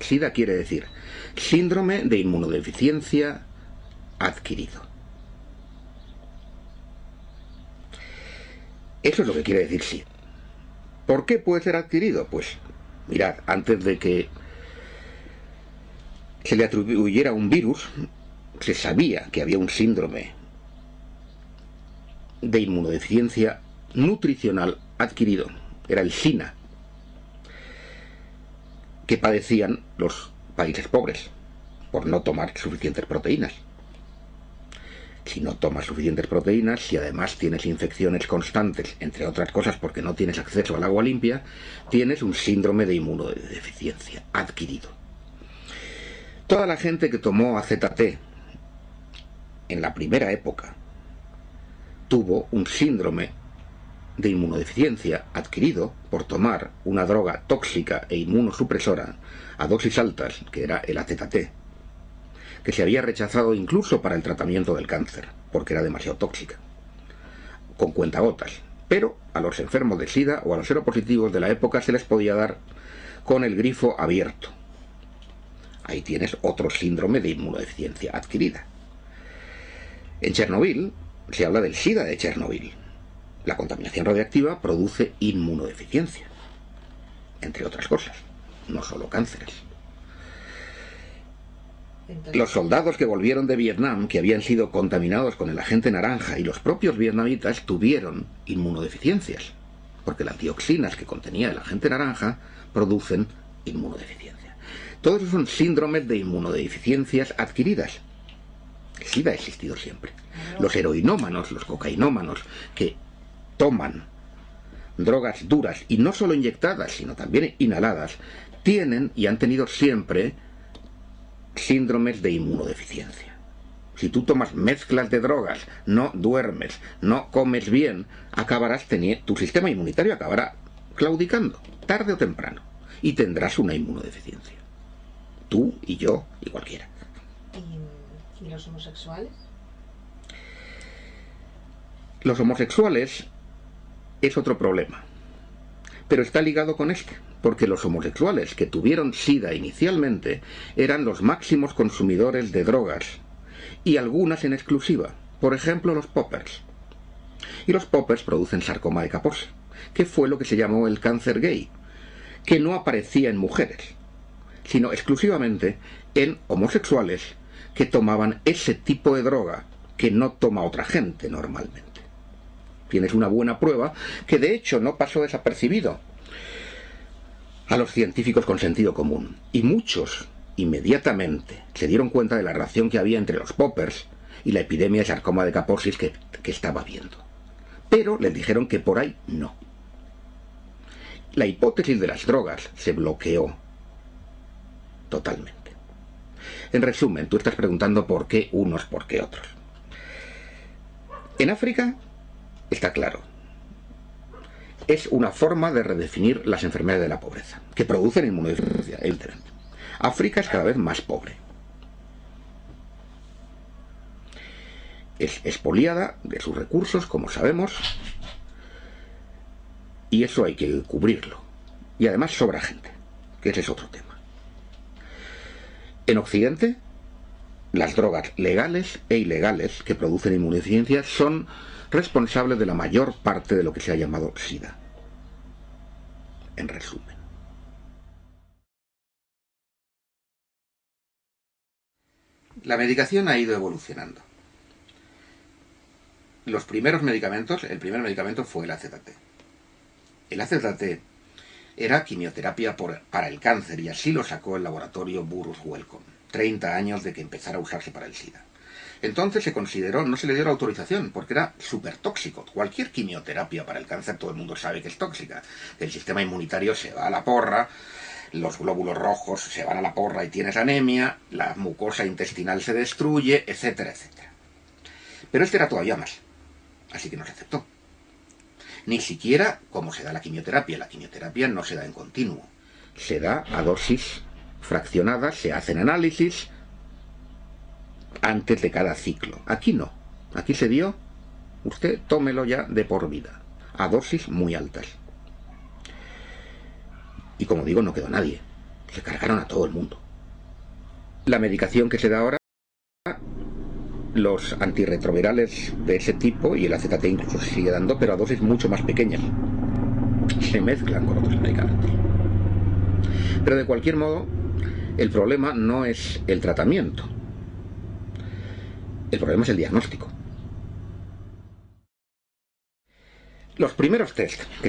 SIDA quiere decir síndrome de inmunodeficiencia adquirido. Eso es lo que quiere decir SIDA. ¿Por qué puede ser adquirido? Pues, mirad, antes de que se le atribuyera un virus, se sabía que había un síndrome de inmunodeficiencia nutricional adquirido. Era el SINA, que padecían los países pobres por no tomar suficientes proteínas. Si no tomas suficientes proteínas, si además tienes infecciones constantes, entre otras cosas porque no tienes acceso al agua limpia, tienes un síndrome de inmunodeficiencia adquirido. Toda la gente que tomó AZT en la primera época tuvo un síndrome de inmunodeficiencia adquirido por tomar una droga tóxica e inmunosupresora a dosis altas, que era el AZT, que se había rechazado incluso para el tratamiento del cáncer, porque era demasiado tóxica, con cuentagotas. Pero a los enfermos de SIDA o a los seropositivos de la época se les podía dar con el grifo abierto. Ahí tienes otro síndrome de inmunodeficiencia adquirida. En Chernobyl se habla del SIDA de Chernobyl. La contaminación radiactiva produce inmunodeficiencia, entre otras cosas, no solo cánceres. Los soldados que volvieron de Vietnam, que habían sido contaminados con el agente naranja, y los propios vietnamitas tuvieron inmunodeficiencias, porque las dioxinas que contenía el agente naranja producen inmunodeficiencia. Todos esos son síndromes de inmunodeficiencias adquiridas. El SIDA ha existido siempre. Los heroinómanos, los cocainómanos, que toman drogas duras, y no solo inyectadas, sino también inhaladas, tienen y han tenido siempre síndromes de inmunodeficiencia. Si tú tomas mezclas de drogas, no duermes, no comes bien, tu sistema inmunitario acabará claudicando, tarde o temprano, y tendrás una inmunodeficiencia. Tú y yo y cualquiera. ¿Y los homosexuales? Los homosexuales es otro problema, pero está ligado con este, porque los homosexuales que tuvieron SIDA inicialmente eran los máximos consumidores de drogas, y algunas en exclusiva, por ejemplo los poppers. Y los poppers producen sarcoma de Kaposi, que fue lo que se llamó el cáncer gay, que no aparecía en mujeres, sino exclusivamente en homosexuales que tomaban ese tipo de droga que no toma otra gente normalmente. Tienes una buena prueba que de hecho no pasó desapercibido a los científicos con sentido común, y muchos inmediatamente se dieron cuenta de la relación que había entre los poppers y la epidemia de sarcoma de Kaposi que estaba habiendo. Pero les dijeron que por ahí no. La hipótesis de las drogas se bloqueó totalmente. En resumen, tú estás preguntando por qué unos, por qué otros. En África está claro. Es una forma de redefinir las enfermedades de la pobreza, que producen inmunodeficiencia, evidentemente. África es cada vez más pobre. Es expoliada de sus recursos, como sabemos, y eso hay que cubrirlo. Y además sobra gente, que ese es otro tema. En Occidente, las drogas legales e ilegales que producen inmunodeficiencia son responsables de la mayor parte de lo que se ha llamado SIDA. En resumen. La medicación ha ido evolucionando. Los primeros medicamentos, el primer medicamento fue el AZT. El AZT era quimioterapia para el cáncer, y así lo sacó el laboratorio Burroughs Wellcome, 30 años de que empezara a usarse para el SIDA. Entonces se consideró, no se le dio la autorización, porque era súper tóxico. Cualquier quimioterapia para el cáncer todo el mundo sabe que es tóxica. El sistema inmunitario se va a la porra, los glóbulos rojos se van a la porra y tienes anemia, la mucosa intestinal se destruye, etcétera, etcétera. Pero este era todavía más, así que no se aceptó. Ni siquiera como se da la quimioterapia no se da en continuo. Se da a dosis fraccionadas, se hacen análisis antes de cada ciclo. Aquí no. Aquí se dio, usted tómelo ya de por vida, a dosis muy altas. Y como digo, no quedó nadie. Se cargaron a todo el mundo. La medicación que se da ahora, los antirretrovirales de ese tipo, y el AZT incluso se sigue dando, pero a dosis mucho más pequeñas. Se mezclan con otros medicamentos. Pero de cualquier modo, el problema no es el tratamiento. El problema es el diagnóstico. Los primeros test que